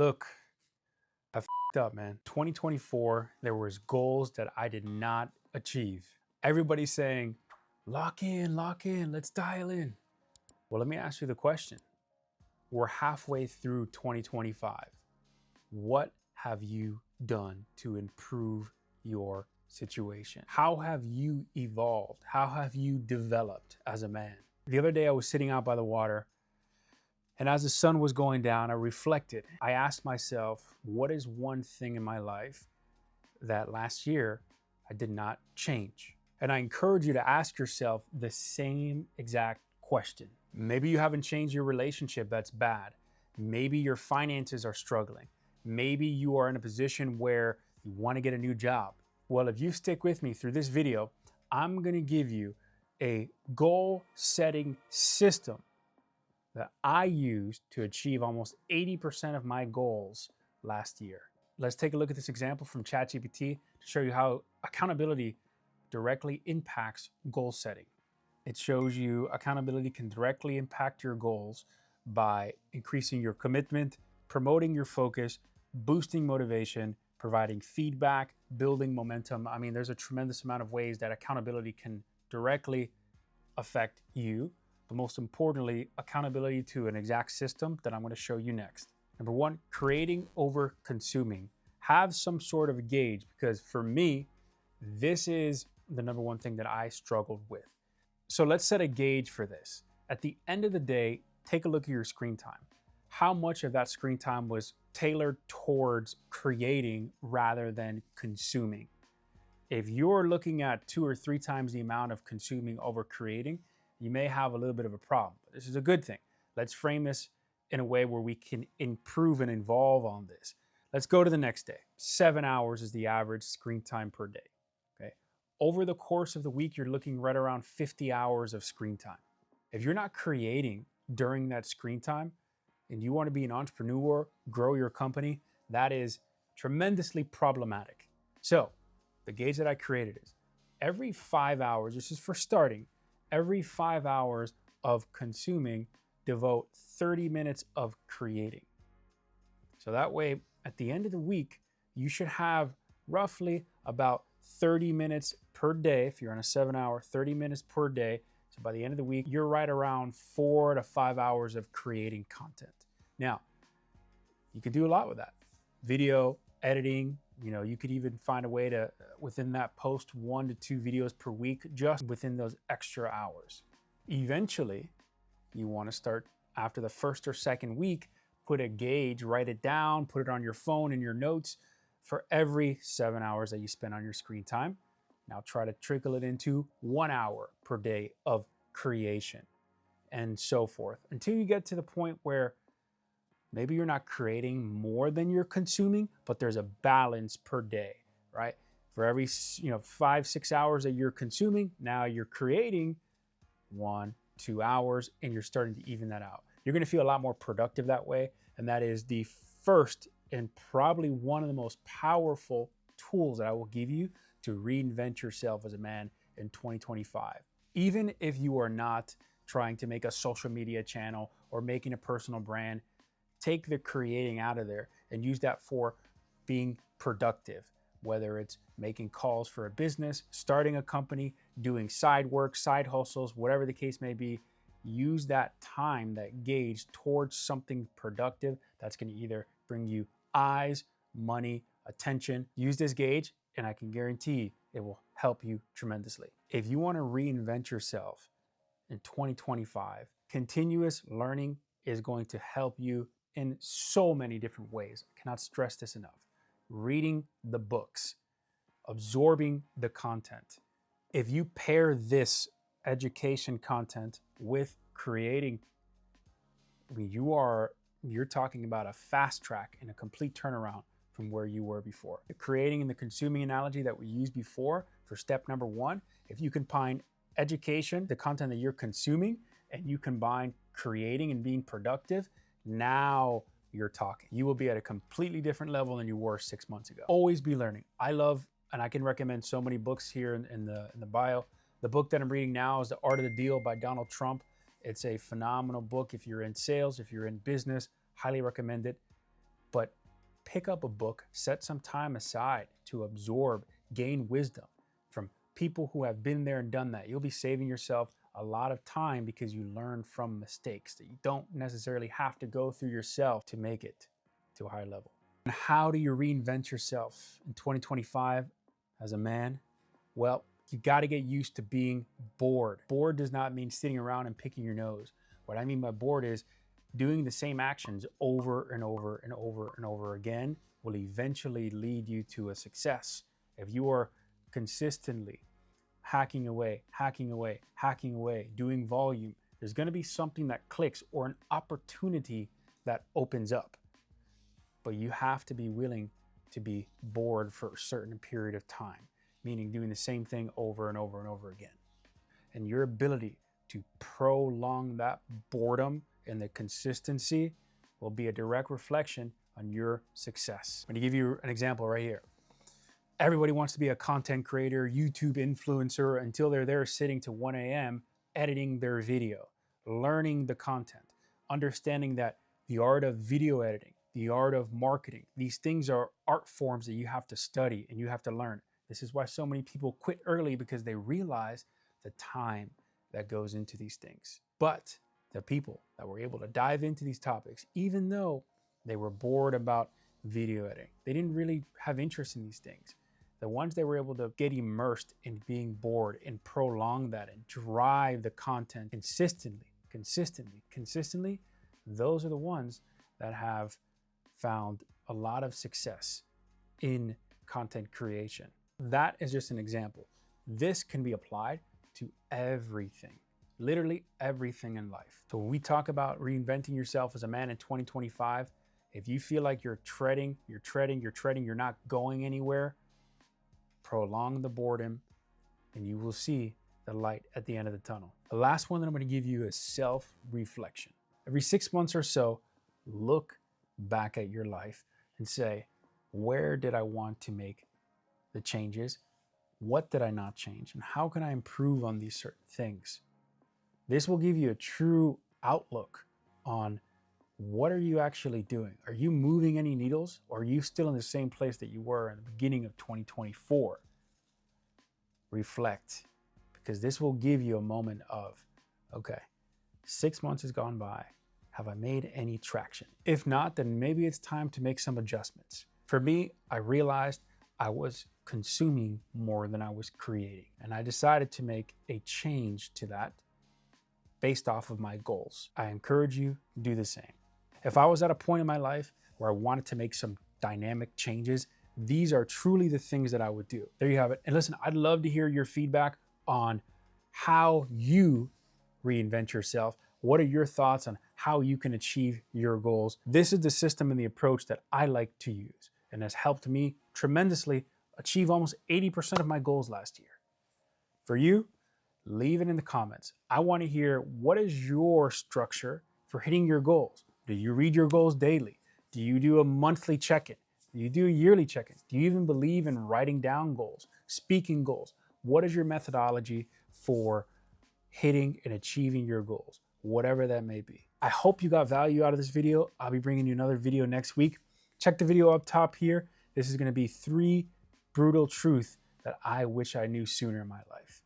Look, I f***ed up, man. 2024, there was goals that I did not achieve. Everybody's saying, lock in, let's dial in. Well, let me ask you the question. We're halfway through 2025. What have you done to improve your situation? How have you evolved? How have you developed as a man? The other day I was sitting out by the water, and as the sun was going down, I reflected. I asked myself, what is one thing in my life that last year I did not change? And I encourage you to ask yourself the same exact question. Maybe you haven't changed your relationship that's bad. Maybe your finances are struggling. Maybe you are in a position where you want to get a new job. Well, if you stick with me through this video, I'm going to give you a goal setting system that I used to achieve almost 80% of my goals last year. Let's take a look at this example from ChatGPT to show you how accountability directly impacts goal setting. It shows you accountability can directly impact your goals by increasing your commitment, promoting your focus, boosting motivation, providing feedback, building momentum. I mean, there's a tremendous amount of ways that accountability can directly affect you. But most importantly, accountability to an exact system that I'm going to show you next. Number one, creating over consuming. Have some sort of gauge, because for me, this is the number one thing that I struggled with. So let's set a gauge for this. At the end of the day, take a look at your screen time. How much of that screen time was tailored towards creating rather than consuming? If you're looking at 2 or 3 times the amount of consuming over creating, you may have a little bit of a problem. But this is a good thing. Let's frame this in a way where we can improve and evolve on this. Let's go to the next day. 7 hours is the average screen time per day. Okay. Over the course of the week, you're looking right around 50 hours of screen time. If you're not creating during that screen time and you want to be an entrepreneur, grow your company, that is tremendously problematic. So the gauge that I created is every 5 hours, this is for starting, every 5 hours of consuming, devote 30 minutes of creating. So that way, at the end of the week, you should have roughly about 30 minutes per day. If you're on a 7-hour, 30 minutes per day. So by the end of the week, you're right around 4 to 5 hours of creating content. Now, you can do a lot with that. Video, editing, you could even find a way to, within that, post 1 to 2 videos per week, just within those extra hours. Eventually, you want to start after the first or second week, put a gauge, write it down, put it on your phone in your notes for every 7 hours that you spend on your screen time. Now try to trickle it into 1 hour per day of creation and so forth until you get to the point where maybe you're not creating more than you're consuming, but there's a balance per day, right? For every 5-6 hours that you're consuming, now you're creating 1-2 hours, and you're starting to even that out. You're going to feel a lot more productive that way, and that is the first and probably one of the most powerful tools that I will give you to reinvent yourself as a man in 2025. Even if you are not trying to make a social media channel or making a personal brand, take the creating out of there and use that for being productive, whether it's making calls for a business, starting a company, doing side work, side hustles, whatever the case may be. Use that time, that gauge, towards something productive that's going to either bring you eyes, money, attention. Use this gauge, and I can guarantee it will help you tremendously. If you want to reinvent yourself in 2025, continuous learning is going to help you in so many different ways. I cannot stress this enough. Reading the books, absorbing the content. If you pair this education content with creating, you're talking about a fast track and a complete turnaround from where you were before. The creating and the consuming analogy that we used before for step number 1, if you combine education, the content that you're consuming, and you combine creating and being productive, now you're talking. You will be at a completely different level than you were 6 months ago. Always be learning. I love, and I can recommend so many books here in the bio. The book that I'm reading now is The Art of the Deal by Donald Trump. It's a phenomenal book if you're in sales, if you're in business. Highly recommend it. but pick up a book, set some time aside to absorb, gain wisdom from people who have been there and done that. You'll be saving yourself a lot of time because you learn from mistakes that you don't necessarily have to go through yourself to make it to a high level. And how do you reinvent yourself in 2025 as a man? Well, you got to get used to being bored. Bored does not mean sitting around and picking your nose. What I mean by bored is doing the same actions over and over and over and over again will eventually lead you to a success. If you are consistently hacking away, doing volume, there's going to be something that clicks or an opportunity that opens up. But you have to be willing to be bored for a certain period of time, meaning doing the same thing over and over and over again. And your ability to prolong that boredom and the consistency will be a direct reflection on your success. I'm going to give you an example right here. Everybody wants to be a content creator, YouTube influencer until they're there sitting to 1 a.m. editing their video, learning the content, understanding that the art of video editing, the art of marketing, these things are art forms that you have to study and you have to learn. This is why so many people quit early, because they realize the time that goes into these things. But the people that were able to dive into these topics, even though they were bored about video editing, they didn't really have interest in these things. The ones that were able to get immersed in being bored and prolong that and drive the content consistently, those are the ones that have found a lot of success in content creation. That is just an example. This can be applied to everything, literally everything in life. So when we talk about reinventing yourself as a man in 2025, if you feel like you're not going anywhere, prolong the boredom and you will see the light at the end of the tunnel. The last one that I'm going to give you is self-reflection. Every 6 months or so, look back at your life and say, where did I want to make the changes? What did I not change? And how can I improve on these certain things? This will give you a true outlook on what are you actually doing? Are you moving any needles, or are you still in the same place that you were in the beginning of 2024? Reflect, because this will give you a moment of, okay, 6 months has gone by. Have I made any traction? If not, then maybe it's time to make some adjustments. For me, I realized I was consuming more than I was creating, and I decided to make a change to that based off of my goals. I encourage you to do the same. If I was at a point in my life where I wanted to make some dynamic changes, these are truly the things that I would do. There you have it. And listen, I'd love to hear your feedback on how you reinvent yourself. What are your thoughts on how you can achieve your goals? This is the system and the approach that I like to use, and has helped me tremendously achieve almost 80% of my goals last year. For you, leave it in the comments. I want to hear, what is your structure for hitting your goals? Do you read your goals daily? Do you do a monthly check-in? Do you do a yearly check-in? Do you even believe in writing down goals, speaking goals? What is your methodology for hitting and achieving your goals, whatever that may be? I hope you got value out of this video. I'll be bringing you another video next week. Check the video up top here. This is going to be 3 brutal truths that I wish I knew sooner in my life.